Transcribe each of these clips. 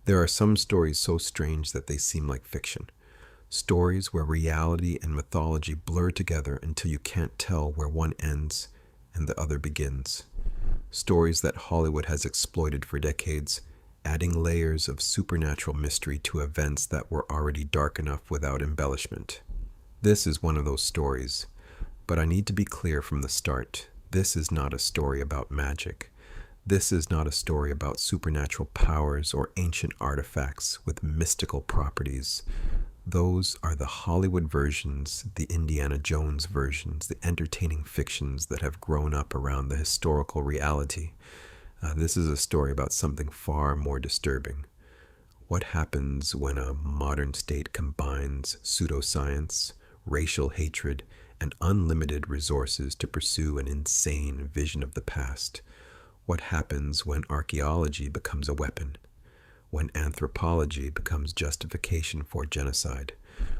There are some stories so strange that they seem like fiction. Stories where reality and mythology blur together until you can't tell where one ends and the other begins. Stories that Hollywood has exploited for decades, adding layers of supernatural mystery to events that were already dark enough without embellishment. This is one of those stories, but I need to be clear from the start. This is not a story about magic. This is not a story about supernatural powers or ancient artifacts with mystical properties. Those are the Hollywood versions, the Indiana Jones versions, the entertaining fictions that have grown up around the historical reality. This is a story about something far more disturbing. What happens when a modern state combines pseudoscience, racial hatred, and unlimited resources to pursue an insane vision of the past? What happens when archaeology becomes a weapon? When anthropology becomes justification for genocide?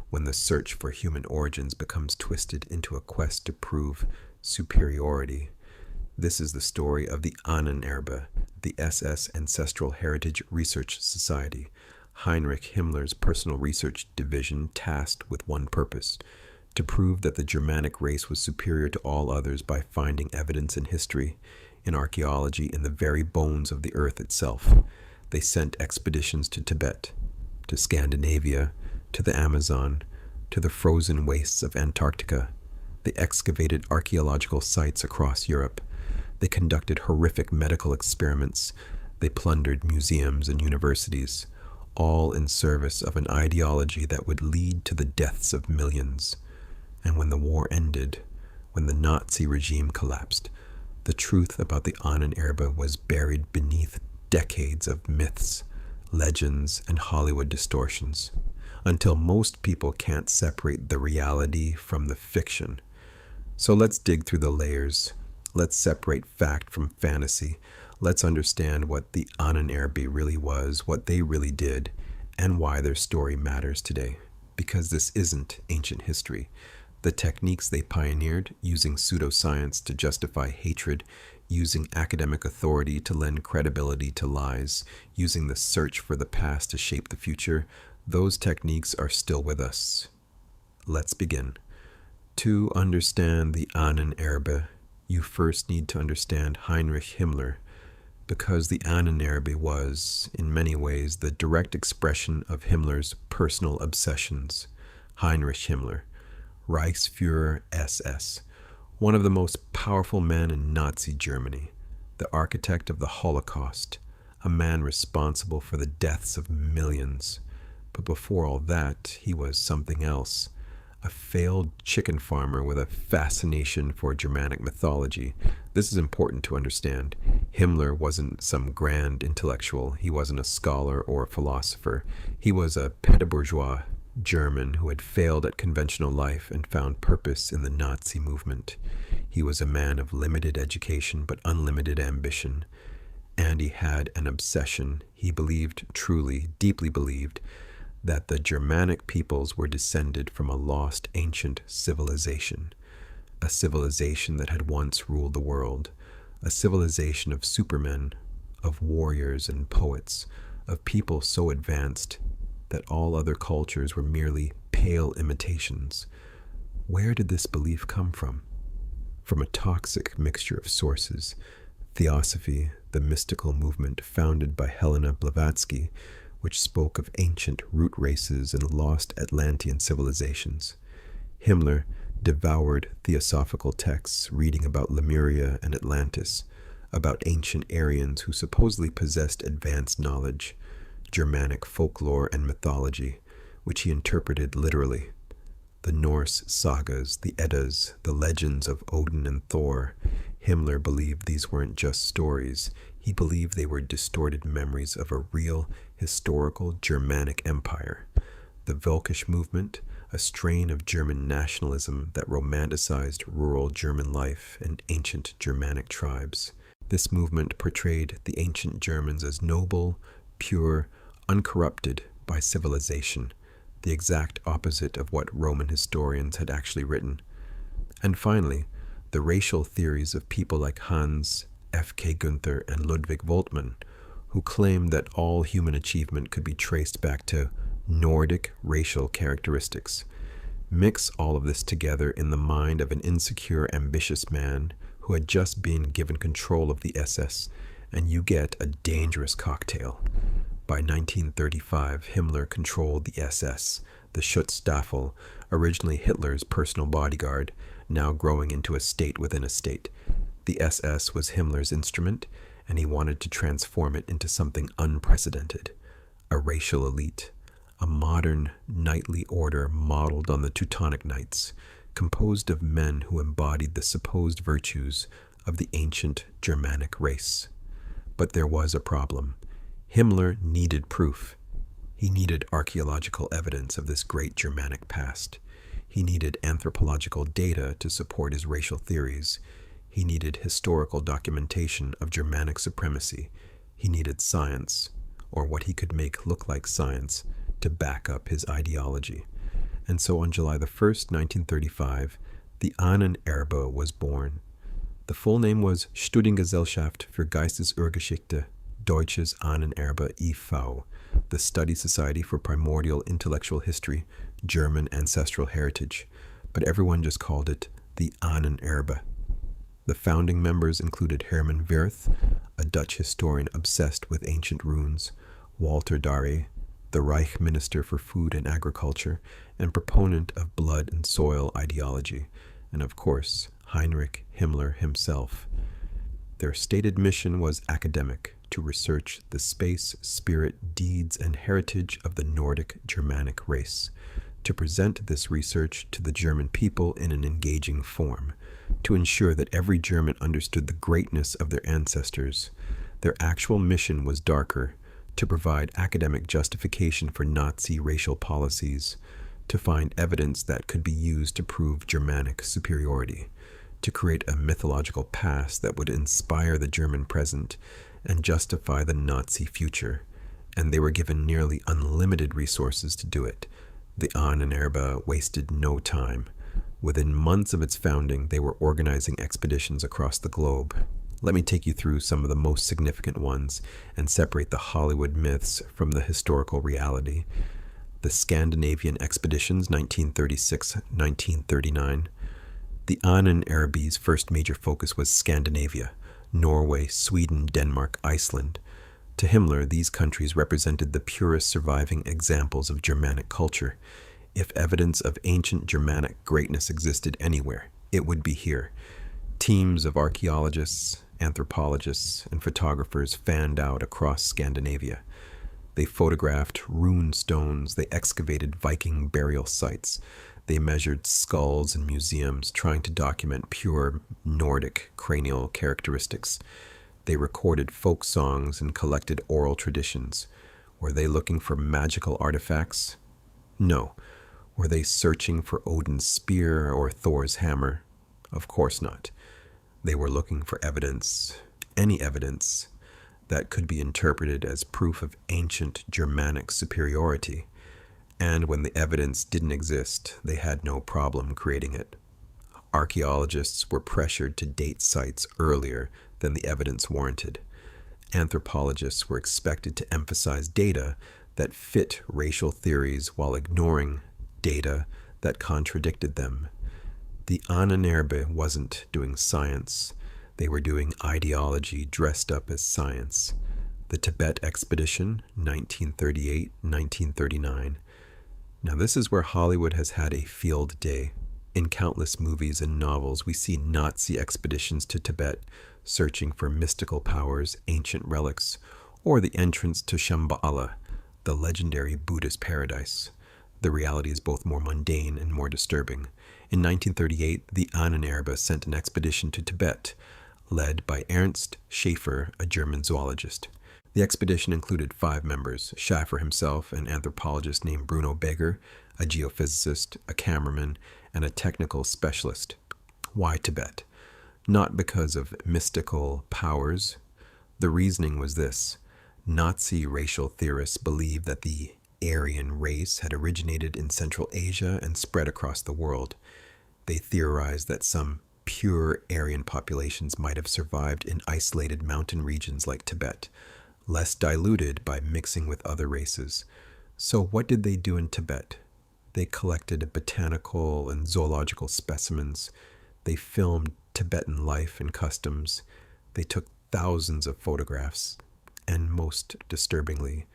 When the search for human origins becomes twisted into a quest to prove superiority? This is the story of the Ahnenerbe, the SS Ancestral Heritage Research Society, Heinrich Himmler's personal research division tasked with one purpose: to prove that the Germanic race was superior to all others by finding evidence in history, in archaeology, in the very bones of the earth itself. They sent expeditions to Tibet, to Scandinavia, to the Amazon, to the frozen wastes of Antarctica. They excavated archaeological sites across Europe. They conducted horrific medical experiments. They plundered museums and universities, all in service of an ideology that would lead to the deaths of millions. And when the war ended, when the Nazi regime collapsed, the truth about the Ahnenerbe was buried beneath decades of myths, legends, and Hollywood distortions, until most people can't separate the reality from the fiction. So let's dig through the layers. Let's separate fact from fantasy. Let's understand what the Ahnenerbe really was, what they really did, and why their story matters today. Because this isn't ancient history. The techniques they pioneered, using pseudoscience to justify hatred, using academic authority to lend credibility to lies, using the search for the past to shape the future, those techniques are still with us. Let's begin. To understand the Ahnenerbe, you first need to understand Heinrich Himmler, because the Ahnenerbe was, in many ways, the direct expression of Himmler's personal obsessions. Heinrich Himmler, Reichsfuhrer SS, one of the most powerful men in Nazi Germany, the architect of the Holocaust, a man responsible for the deaths of millions. But before all that, he was something else, a failed chicken farmer with a fascination for Germanic mythology. This is important to understand. Himmler wasn't some grand intellectual. He wasn't a scholar or a philosopher. He was a petit bourgeois German who had failed at conventional life and found purpose in the Nazi movement. He was a man of limited education but unlimited ambition, and he had an obsession. He believed, truly, deeply believed, that the Germanic peoples were descended from a lost ancient civilization, a civilization that had once ruled the world, a civilization of supermen, of warriors and poets, of people so advanced that all other cultures were merely pale imitations. Where did this belief come from? From a toxic mixture of sources. Theosophy, the mystical movement founded by Helena Blavatsky, which spoke of ancient root races and lost Atlantean civilizations. Himmler devoured theosophical texts, reading about Lemuria and Atlantis, about ancient Aryans who supposedly possessed advanced knowledge, Germanic folklore and mythology, which he interpreted literally. The Norse sagas, the Eddas, the legends of Odin and Thor. Himmler believed these weren't just stories. He believed they were distorted memories of a real, historical Germanic empire. The Völkisch movement, a strain of German nationalism that romanticized rural German life and ancient Germanic tribes. This movement portrayed the ancient Germans as noble, pure, uncorrupted by civilization, the exact opposite of what Roman historians had actually written. And finally, the racial theories of people like Hans F. K. Gunther and Ludwig Woltmann, who claimed that all human achievement could be traced back to Nordic racial characteristics. Mix all of this together in the mind of an insecure, ambitious man who had just been given control of the SS, and you get a dangerous cocktail. By 1935, Himmler controlled the SS, the Schutzstaffel, originally Hitler's personal bodyguard, now growing into a state within a state. The SS was Himmler's instrument, and he wanted to transform it into something unprecedented, a racial elite, a modern knightly order modeled on the Teutonic Knights, composed of men who embodied the supposed virtues of the ancient Germanic race. But there was a problem. Himmler needed proof. He needed archaeological evidence of this great Germanic past. He needed anthropological data to support his racial theories. He needed historical documentation of Germanic supremacy. He needed science, or what he could make look like science, to back up his ideology. And so on July the 1st, 1935, the Ahnenerbe was born. The full name was Studiengesellschaft für Geistesurgeschichte Deutsches Ahnenerbe e.V., the Study Society for Primordial Intellectual History, German Ancestral Heritage, but everyone just called it the Ahnenerbe. The founding members included Herman Wirth, a Dutch historian obsessed with ancient runes, Walter Darre, the Reich Minister for Food and Agriculture and proponent of blood and soil ideology, and of course, Heinrich Himmler himself. Their stated mission was academic, to research the space, spirit, deeds, and heritage of the Nordic Germanic race, to present this research to the German people in an engaging form, to ensure that every German understood the greatness of their ancestors. Their actual mission was darker, to provide academic justification for Nazi racial policies, to find evidence that could be used to prove Germanic superiority, to create a mythological past that would inspire the German present and justify the Nazi future, and they were given nearly unlimited resources to do it. The Ahnenerbe wasted no time. Within months of its founding, they were organizing expeditions across the globe. Let me take you through some of the most significant ones and separate the Hollywood myths from the historical reality. The Scandinavian expeditions, 1936-1939. The Ahnenerbe's first major focus was Scandinavia, Norway, Sweden, Denmark, Iceland. To Himmler, these countries represented the purest surviving examples of Germanic culture. If evidence of ancient Germanic greatness existed anywhere, it would be here. Teams of archaeologists, anthropologists, and photographers fanned out across Scandinavia. They photographed rune stones, they excavated Viking burial sites, they measured skulls in museums, trying to document pure Nordic cranial characteristics. They recorded folk songs and collected oral traditions. Were they looking for magical artifacts? No. Were they searching for Odin's spear or Thor's hammer? Of course not. They were looking for evidence, any evidence, that could be interpreted as proof of ancient Germanic superiority. And when the evidence didn't exist, they had no problem creating it. Archaeologists were pressured to date sites earlier than the evidence warranted. Anthropologists were expected to emphasize data that fit racial theories while ignoring data that contradicted them. The Ahnenerbe wasn't doing science. They were doing ideology dressed up as science. The Tibet expedition, 1938-1939. Now this is where Hollywood has had a field day. In countless movies and novels, we see Nazi expeditions to Tibet searching for mystical powers, ancient relics, or the entrance to Shambhala, the legendary Buddhist paradise. The reality is both more mundane and more disturbing. In 1938, the Ahnenerbe sent an expedition to Tibet, led by Ernst Schaefer, a German zoologist. The expedition included 5 members: Schaefer himself, an anthropologist named Bruno Beger, a geophysicist, a cameraman, and a technical specialist. Why Tibet? Not because of mystical powers. The reasoning was this: Nazi racial theorists believed that the Aryan race had originated in Central Asia and spread across the world. They theorized that some pure Aryan populations might have survived in isolated mountain regions like Tibet, less diluted by mixing with other races. So what did they do in Tibet? They collected botanical and zoological specimens. They filmed Tibetan life and customs. They took thousands of photographs. And most disturbingly,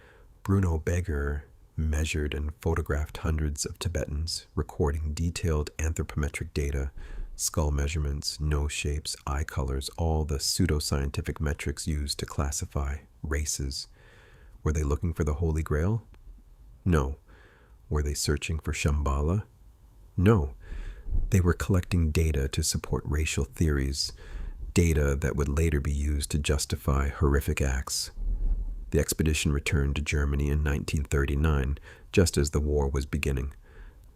Bruno Beger measured and photographed hundreds of Tibetans, recording detailed anthropometric data, skull measurements, nose shapes, eye colors, all the pseudoscientific metrics used to classify races. Were they looking for the Holy Grail? No. Were they searching for Shambhala? No. They were collecting data to support racial theories, data that would later be used to justify horrific acts. The expedition returned to Germany in 1939, just as the war was beginning.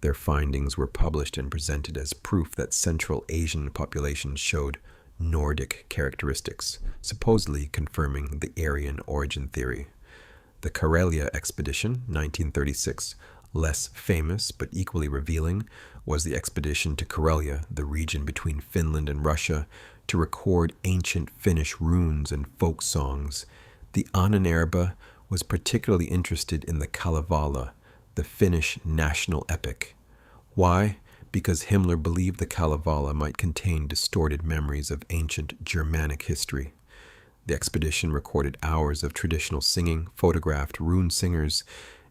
Their findings were published and presented as proof that Central Asian populations showed Nordic characteristics, supposedly confirming the Aryan origin theory. The Karelia expedition, 1936, less famous but equally revealing, was the expedition to Karelia, the region between Finland and Russia, to record ancient Finnish runes and folk songs. The Ahnenerbe was particularly interested in the Kalevala, the Finnish national epic. Why? Because Himmler believed the Kalevala might contain distorted memories of ancient Germanic history. The expedition recorded hours of traditional singing, photographed rune singers,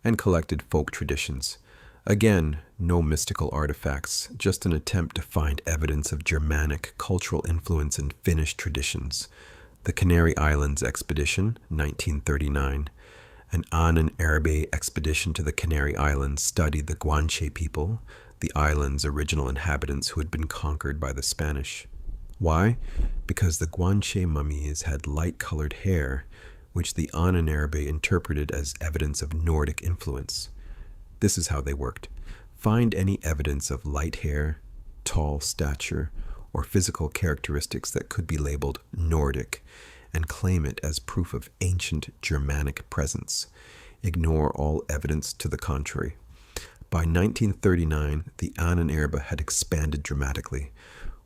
and collected folk traditions. Again, no mystical artifacts, just an attempt to find evidence of Germanic cultural influence in Finnish traditions. The Canary Islands expedition, 1939. An Ahnenerbe expedition to the Canary Islands studied the Guanche people, the island's original inhabitants who had been conquered by the Spanish. Why? Because the Guanche mummies had light-colored hair, which the Ahnenerbe interpreted as evidence of Nordic influence. This is how they worked. Find any evidence of light hair, tall stature, or physical characteristics that could be labeled Nordic, and claim it as proof of ancient Germanic presence. Ignore all evidence to the contrary. By 1939, the Ahnenerbe had expanded dramatically.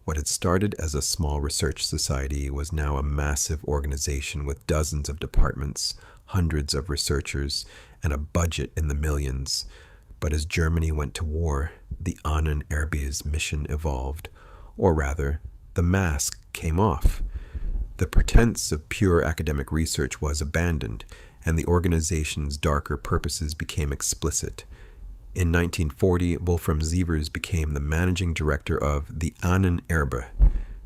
What had started as a small research society was now a massive organization with dozens of departments, hundreds of researchers, and a budget in the millions. But as Germany went to war, the Ahnenerbe's mission evolved. Or rather, the mask came off. The pretense of pure academic research was abandoned, and the organization's darker purposes became explicit. In 1940, Wolfram Sievers became the managing director of the Ahnenerbe.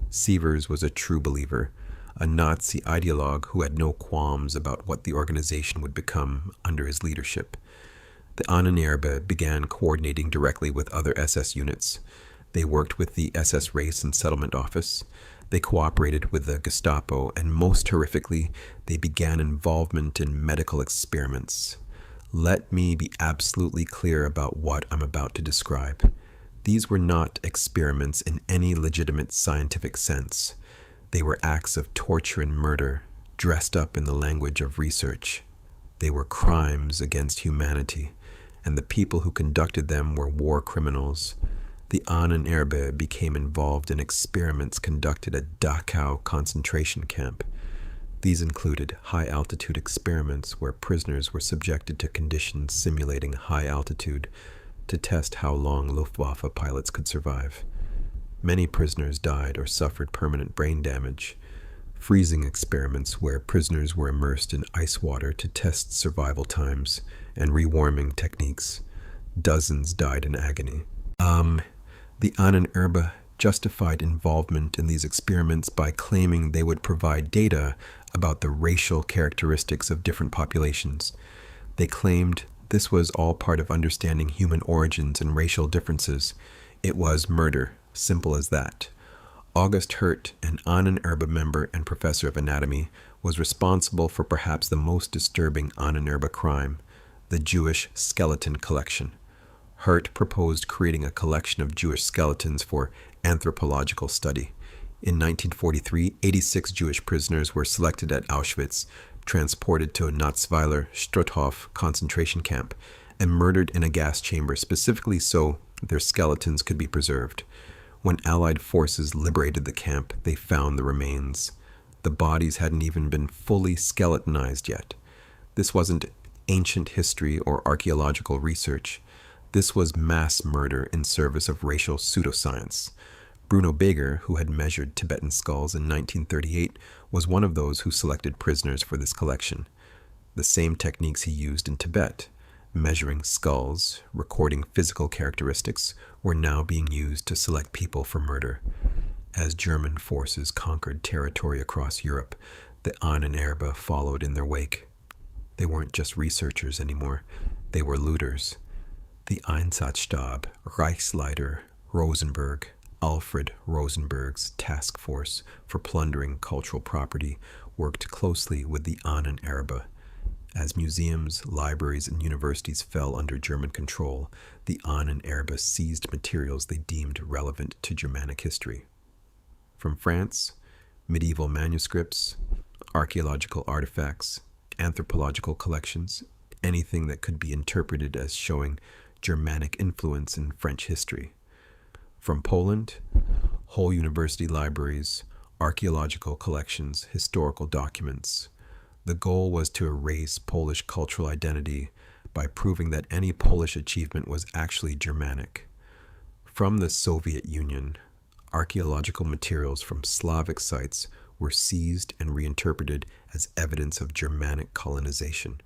Sievers was a true believer, a Nazi ideologue who had no qualms about what the organization would become under his leadership. The Ahnenerbe began coordinating directly with other SS units. They worked with the SS Race and Settlement Office. They cooperated with the Gestapo, and most horrifically, they began involvement in medical experiments. Let me be absolutely clear about what I'm about to describe. These were not experiments in any legitimate scientific sense. They were acts of torture and murder, dressed up in the language of research. They were crimes against humanity, and the people who conducted them were war criminals. The Ahnenerbe became involved in experiments conducted at Dachau concentration camp. These included high-altitude experiments where prisoners were subjected to conditions simulating high altitude to test how long Luftwaffe pilots could survive. Many prisoners died or suffered permanent brain damage. Freezing experiments where prisoners were immersed in ice water to test survival times and rewarming techniques. Dozens died in agony. The Ahnenerbe justified involvement in these experiments by claiming they would provide data about the racial characteristics of different populations. They claimed this was all part of understanding human origins and racial differences. It was murder, simple as that. August Hirt, an Ahnenerbe member and professor of anatomy, was responsible for perhaps the most disturbing Ahnenerbe crime, the Jewish skeleton collection. Hirt proposed creating a collection of Jewish skeletons for anthropological study. In 1943, 86 Jewish prisoners were selected at Auschwitz, transported to Natzweiler Struthof concentration camp, and murdered in a gas chamber specifically so their skeletons could be preserved. When Allied forces liberated the camp, they found the remains. The bodies hadn't even been fully skeletonized yet. This wasn't ancient history or archaeological research. This was mass murder in service of racial pseudoscience. Bruno Beger, who had measured Tibetan skulls in 1938, was one of those who selected prisoners for this collection. The same techniques he used in Tibet, measuring skulls, recording physical characteristics, were now being used to select people for murder. As German forces conquered territory across Europe, the Ahnenerbe followed in their wake. They weren't just researchers anymore, they were looters. The Einsatzstab, Reichsleiter Rosenberg, Alfred Rosenberg's task force for plundering cultural property, worked closely with the Ahnenerbe. As museums, libraries, and universities fell under German control, the Ahnenerbe seized materials they deemed relevant to Germanic history. From France, medieval manuscripts, archaeological artifacts, anthropological collections, anything that could be interpreted as showing Germanic influence in French history. From Poland, whole university libraries, archaeological collections, historical documents. The goal was to erase Polish cultural identity by proving that any Polish achievement was actually Germanic. From the Soviet Union, archaeological materials from Slavic sites were seized and reinterpreted as evidence of Germanic colonization.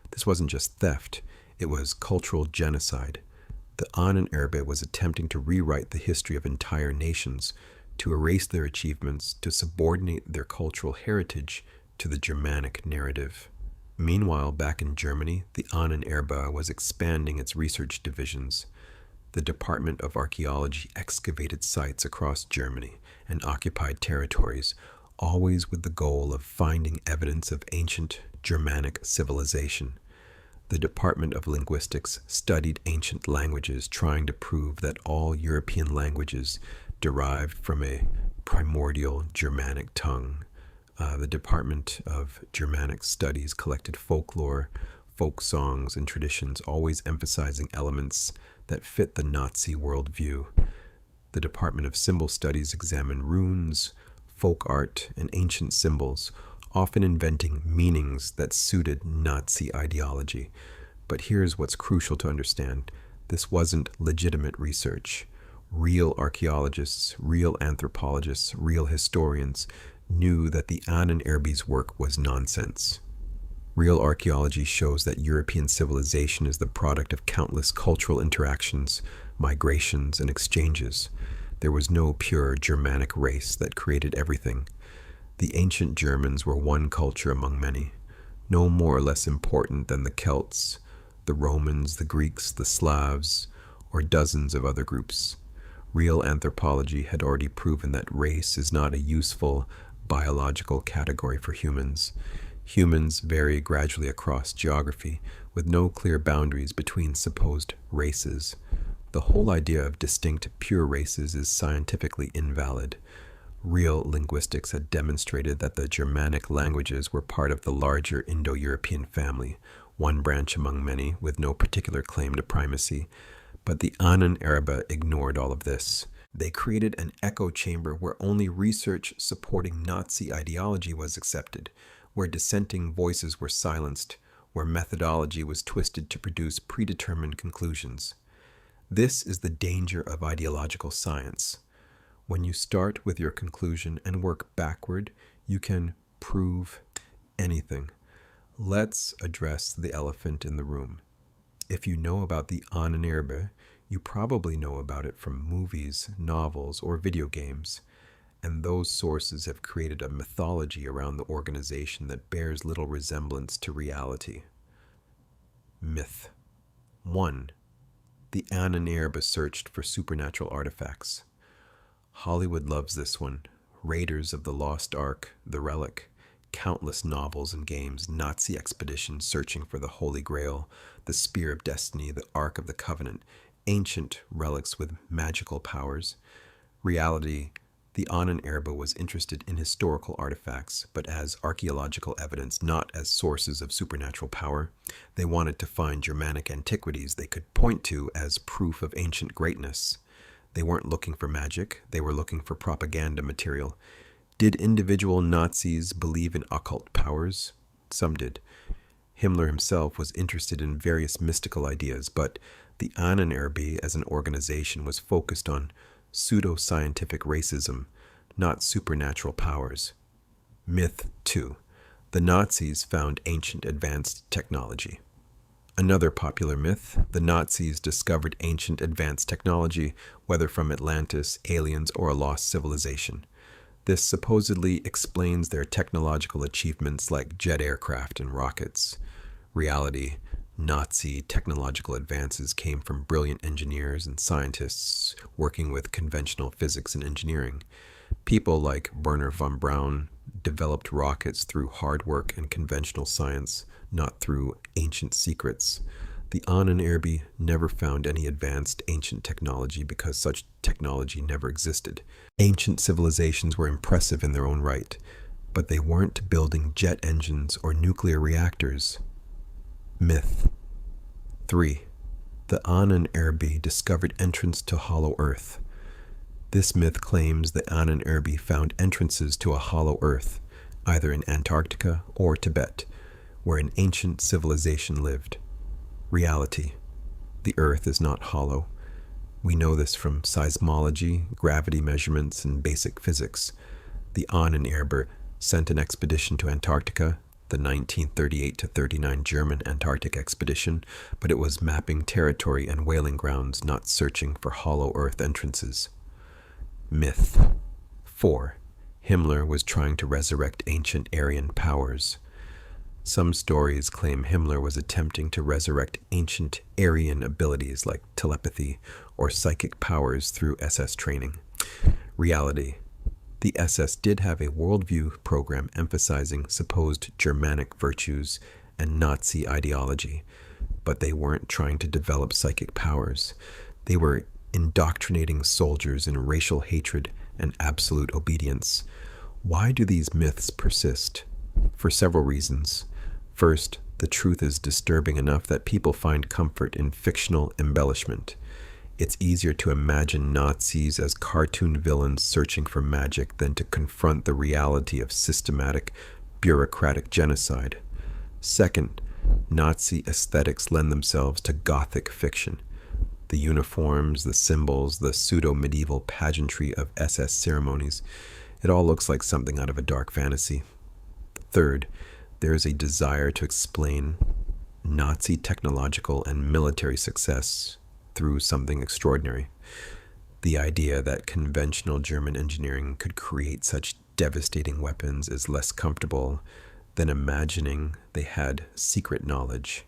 This wasn't just theft, it was cultural genocide. The Ahnenerbe was attempting to rewrite the history of entire nations, to erase their achievements, to subordinate their cultural heritage to the Germanic narrative. Meanwhile, back in Germany, the Ahnenerbe was expanding its research divisions. The Department of Archaeology excavated sites across Germany and occupied territories, always with the goal of finding evidence of ancient Germanic civilization. The Department of Linguistics studied ancient languages, trying to prove that all European languages derived from a primordial Germanic tongue. The Department of Germanic Studies collected folklore, folk songs, and traditions, always emphasizing elements that fit the Nazi worldview. The Department of Symbol Studies examined runes, folk art, and ancient symbols, often inventing meanings that suited Nazi ideology. But here's what's crucial to understand. This wasn't legitimate research. Real archaeologists, real anthropologists, real historians knew that the Ahnenerbe's work was nonsense. Real archaeology shows that European civilization is the product of countless cultural interactions, migrations, and exchanges. There was no pure Germanic race that created everything. The ancient Germans were one culture among many, no more or less important than the Celts, the Romans, the Greeks, the Slavs, or dozens of other groups. Real anthropology had already proven that race is not a useful biological category for humans. Humans vary gradually across geography, with no clear boundaries between supposed races. The whole idea of distinct pure races is scientifically invalid. Real linguistics had demonstrated that the Germanic languages were part of the larger Indo-European family, one branch among many, with no particular claim to primacy. But the Ahnenerbe ignored all of this. They created an echo chamber where only research supporting Nazi ideology was accepted, where dissenting voices were silenced, where methodology was twisted to produce predetermined conclusions. This is the danger of ideological science. When you start with your conclusion and work backward, you can prove anything. Let's address the elephant in the room. If you know about the Ahnenerbe, you probably know about it from movies, novels, or video games, and those sources have created a mythology around the organization that bears little resemblance to reality. Myth 1. The Ahnenerbe searched for supernatural artifacts. Hollywood loves this one. Raiders of the Lost Ark, The Relic, countless novels and games, Nazi expeditions searching for the Holy Grail, the Spear of Destiny, the Ark of the Covenant, ancient relics with magical powers. Reality, the Ahnenerbe was interested in historical artifacts, but as archaeological evidence, not as sources of supernatural power. They wanted to find Germanic antiquities they could point to as proof of ancient greatness. They weren't looking for magic, they were looking for propaganda material. Did individual Nazis believe in occult powers? Some did. Himmler himself was interested in various mystical ideas, but the Ahnenerbe as an organization was focused on pseudo-scientific racism, not supernatural powers. Myth 2. The Nazis found ancient advanced technology. Another popular myth, the Nazis discovered ancient advanced technology, whether from Atlantis, aliens, or a lost civilization. This supposedly explains their technological achievements like jet aircraft and rockets. Reality, Nazi technological advances came from brilliant engineers and scientists working with conventional physics and engineering. People like Wernher von Braun developed rockets through hard work and conventional science, not through ancient secrets. The Ahnenerbe never found any advanced ancient technology because such technology never existed. Ancient civilizations were impressive in their own right, but they weren't building jet engines or nuclear reactors. Myth 3. The Ahnenerbe discovered entrance to Hollow Earth. This myth claims the Ahnenerbe found entrances to a hollow earth, either in Antarctica or Tibet, where an ancient civilization lived. Reality. The earth is not hollow. We know this from seismology, gravity measurements, and basic physics. The Ahnenerbe sent an expedition to Antarctica, the 1938-39 German Antarctic expedition, but it was mapping territory and whaling grounds, not searching for hollow earth entrances. Myth 4. Himmler was trying to resurrect ancient Aryan powers. Some stories claim Himmler was attempting to resurrect ancient Aryan abilities like telepathy or psychic powers through SS training. Reality. The SS did have a worldview program emphasizing supposed Germanic virtues and Nazi ideology, but they weren't trying to develop psychic powers. They were indoctrinating soldiers in racial hatred and absolute obedience. Why do these myths persist? For several reasons. First, the truth is disturbing enough that people find comfort in fictional embellishment. It's easier to imagine Nazis as cartoon villains searching for magic than to confront the reality of systematic, bureaucratic genocide. Second, Nazi aesthetics lend themselves to Gothic fiction. The uniforms, the symbols, the pseudo-medieval pageantry of SS ceremonies, it all looks like something out of a dark fantasy. Third, there is a desire to explain Nazi technological and military success through something extraordinary. The idea that conventional German engineering could create such devastating weapons is less comfortable than imagining they had secret knowledge.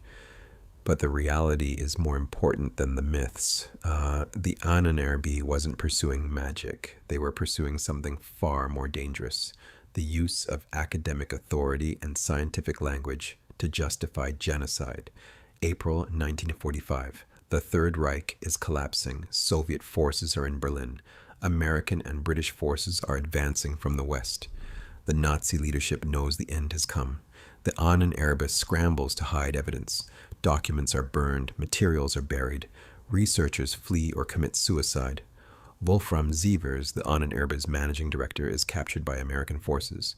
But the reality is more important than the myths. The Ahnenerbe wasn't pursuing magic. They were pursuing something far more dangerous: the use of academic authority and scientific language to justify genocide. April 1945. The Third Reich is collapsing. Soviet forces are in Berlin. American and British forces are advancing from the west. The Nazi leadership knows the end has come. The Ahnenerbe scrambles to hide evidence. Documents are burned, materials are buried, researchers flee or commit suicide. Wolfram Sievers, the Ahnenerbe's managing director, is captured by American forces.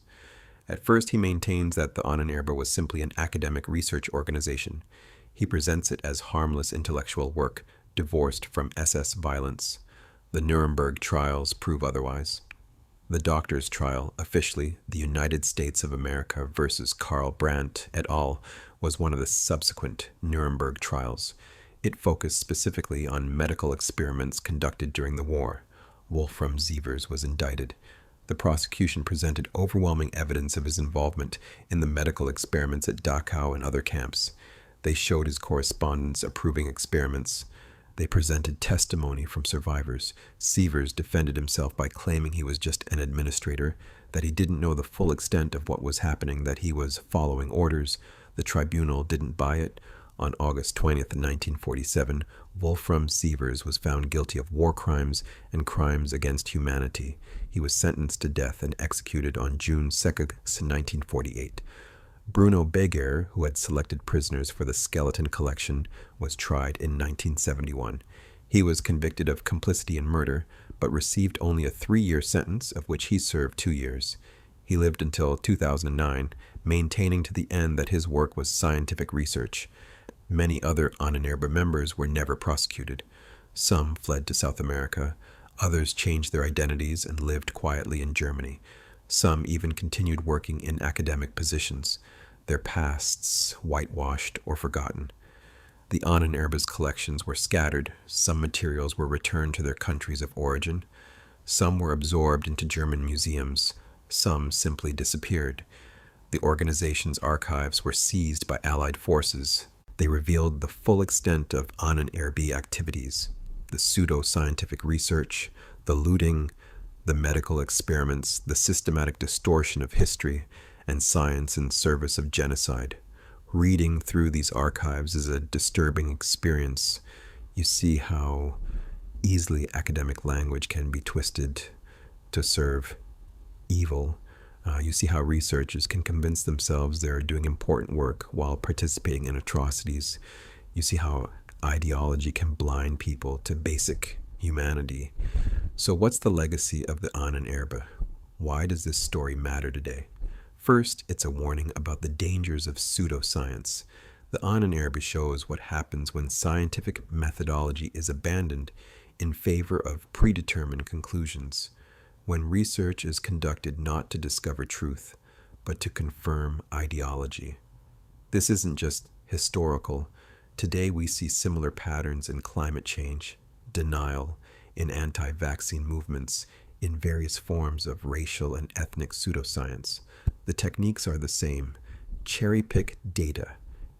At first, he maintains that the Ahnenerbe was simply an academic research organization. He presents it as harmless intellectual work, divorced from SS violence. The Nuremberg trials prove otherwise. The Doctors' Trial, officially the United States of America versus Karl Brandt et al., was one of the subsequent Nuremberg trials. It focused specifically on medical experiments conducted during the war. Wolfram Sievers was indicted. The prosecution presented overwhelming evidence of his involvement in the medical experiments at Dachau and other camps. They showed his correspondence approving experiments. They presented testimony from survivors. Sievers defended himself by claiming he was just an administrator, that he didn't know the full extent of what was happening, that he was following orders. The tribunal didn't buy it. On August 20th, 1947, Wolfram Sievers was found guilty of war crimes and crimes against humanity. He was sentenced to death and executed on June 2nd, 1948. Bruno Beger, who had selected prisoners for the skeleton collection, was tried in 1971. He was convicted of complicity in murder, but received only a 3-year sentence, of which he served 2 years. He lived until 2009, maintaining to the end that his work was scientific research. Many other Ahnenerbe members were never prosecuted. Some fled to South America. Others changed their identities and lived quietly in Germany. Some even continued working in academic positions, their pasts whitewashed or forgotten. The Ahnenerbe's collections were scattered. Some materials were returned to their countries of origin. Some were absorbed into German museums. Some simply disappeared. The organization's archives were seized by Allied forces. They revealed the full extent of Ahnenerbe activities, the pseudo-scientific research, the looting, the medical experiments, the systematic distortion of history and science in service of genocide. Reading through these archives is a disturbing experience. You see how easily academic language can be twisted to serve evil. You see how researchers can convince themselves they're doing important work while participating in atrocities. You see how ideology can blind people to basic humanity. So what's the legacy of the Ahnenerbe? Why does this story matter today? First, it's a warning about the dangers of pseudoscience. The Ahnenerbe shows what happens when scientific methodology is abandoned in favor of predetermined conclusions, when research is conducted not to discover truth, but to confirm ideology. This isn't just historical. Today we see similar patterns in climate change, denial, in anti-vaccine movements, in various forms of racial and ethnic pseudoscience. The techniques are the same. Cherry-pick data,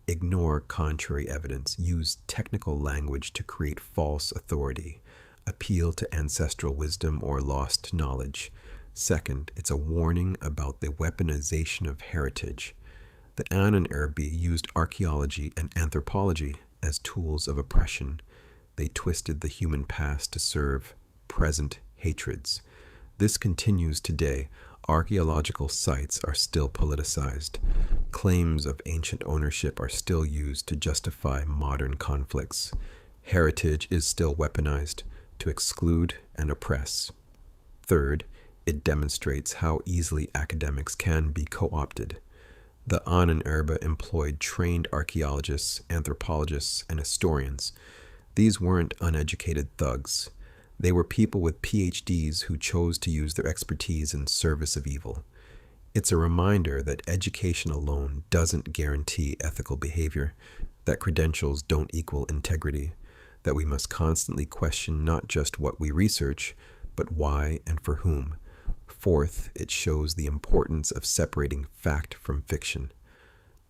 ignore contrary evidence, use technical language to create false authority, appeal to ancestral wisdom or lost knowledge. Second, it's a warning about the weaponization of heritage. The Ahnenerbe used archaeology and anthropology as tools of oppression. They twisted the human past to serve present hatreds. This continues today. Archaeological sites are still politicized. Claims of ancient ownership are still used to justify modern conflicts. Heritage is still weaponized to exclude and oppress. Third, it demonstrates how easily academics can be co-opted. The Ahnenerbe employed trained archaeologists, anthropologists, and historians. These weren't uneducated thugs. They were people with PhDs who chose to use their expertise in service of evil. It's a reminder that education alone doesn't guarantee ethical behavior, that credentials don't equal integrity, that we must constantly question not just what we research, but why and for whom. Fourth, it shows the importance of separating fact from fiction.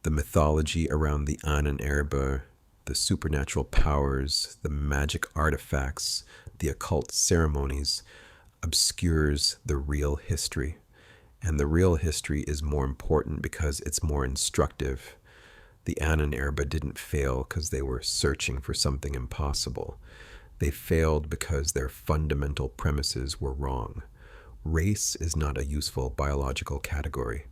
The mythology around the Ahnenerbe, the supernatural powers, the magic artifacts, the occult ceremonies, obscures the real history. And the real history is more important because it's more instructive. The Ahnenerbe didn't fail because they were searching for something impossible. They failed because their fundamental premises were wrong. Race is not a useful biological category.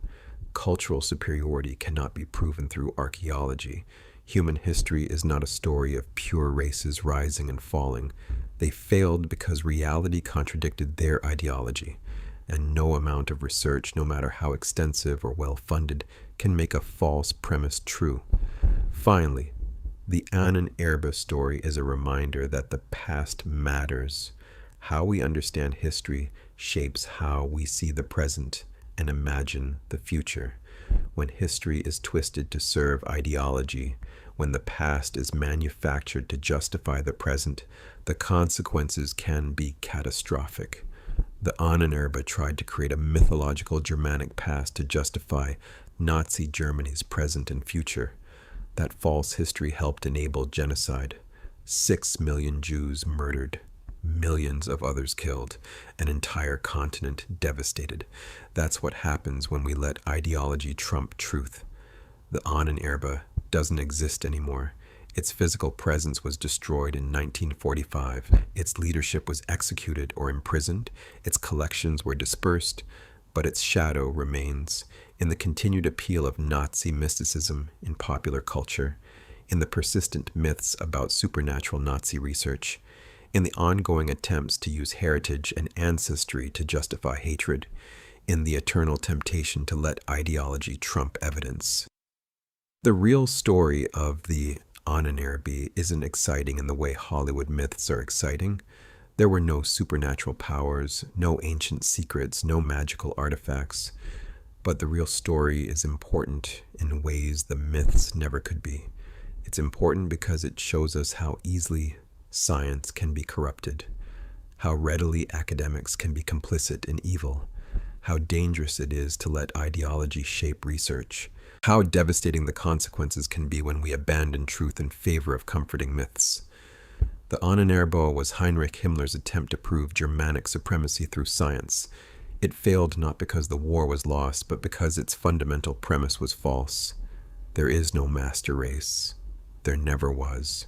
Cultural superiority cannot be proven through archaeology. Human history is not a story of pure races rising and falling. They failed because reality contradicted their ideology, and no amount of research, no matter how extensive or well-funded, can make a false premise true. Finally, the Ahnenerbe story is a reminder that the past matters. How we understand history shapes how we see the present and imagine the future. When history is twisted to serve ideology, when the past is manufactured to justify the present, the consequences can be catastrophic. The Ahnenerbe tried to create a mythological Germanic past to justify Nazi Germany's present and future. That false history helped enable genocide. 6 million Jews murdered, millions of others killed, an entire continent devastated. That's what happens when we let ideology trump truth. The Ahnenerbe doesn't exist anymore. Its physical presence was destroyed in 1945. Its leadership was executed or imprisoned. Its collections were dispersed, but its shadow remains in the continued appeal of Nazi mysticism in popular culture, in the persistent myths about supernatural Nazi research, in the ongoing attempts to use heritage and ancestry to justify hatred, in the eternal temptation to let ideology trump evidence. The real story of the Ahnenerbe isn't exciting in the way Hollywood myths are exciting. There were no supernatural powers, no ancient secrets, no magical artifacts. But the real story is important in ways the myths never could be. It's important because it shows us how easily science can be corrupted, how readily academics can be complicit in evil, how dangerous it is to let ideology shape research, how devastating the consequences can be when we abandon truth in favor of comforting myths. The Ahnenerbe was Heinrich Himmler's attempt to prove Germanic supremacy through science. It failed not because the war was lost, but because its fundamental premise was false. There is no master race. There never was.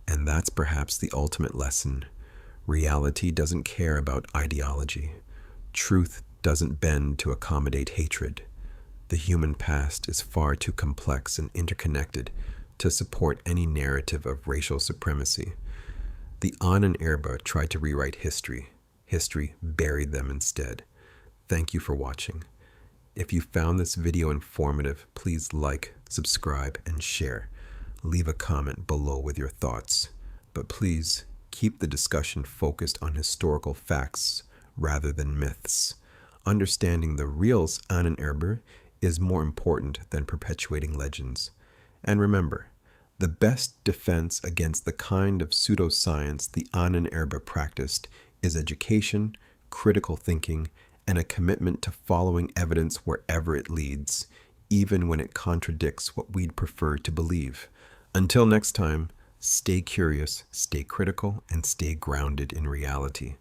And that's perhaps the ultimate lesson. Reality doesn't care about ideology. Truth doesn't bend to accommodate hatred. The human past is far too complex and interconnected to support any narrative of racial supremacy. The Ahnenerbe tried to rewrite history. History buried them instead. Thank you for watching. If you found this video informative, please like, subscribe, and share. Leave a comment below with your thoughts. But please keep the discussion focused on historical facts rather than myths. Understanding the real Ahnenerbe is more important than perpetuating legends. And remember, the best defense against the kind of pseudoscience the Ahnenerbe practiced is education, critical thinking, and a commitment to following evidence wherever it leads, even when it contradicts what we'd prefer to believe. Until next time, stay curious, stay critical, and stay grounded in reality.